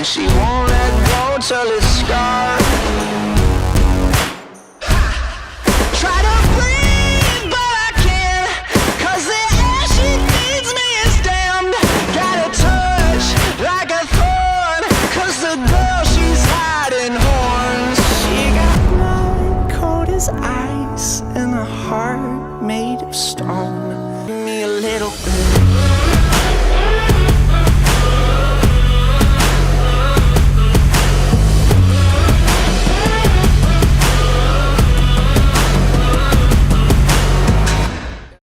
and she won't let go till it's scarred. Try to breathe, but I can't, 'cause the air she feeds me is damned. Got a touch like a thorn, 'cause the girl she's hiding horns. She got blood cold as ice and a heart made of stone. Give me a little bit.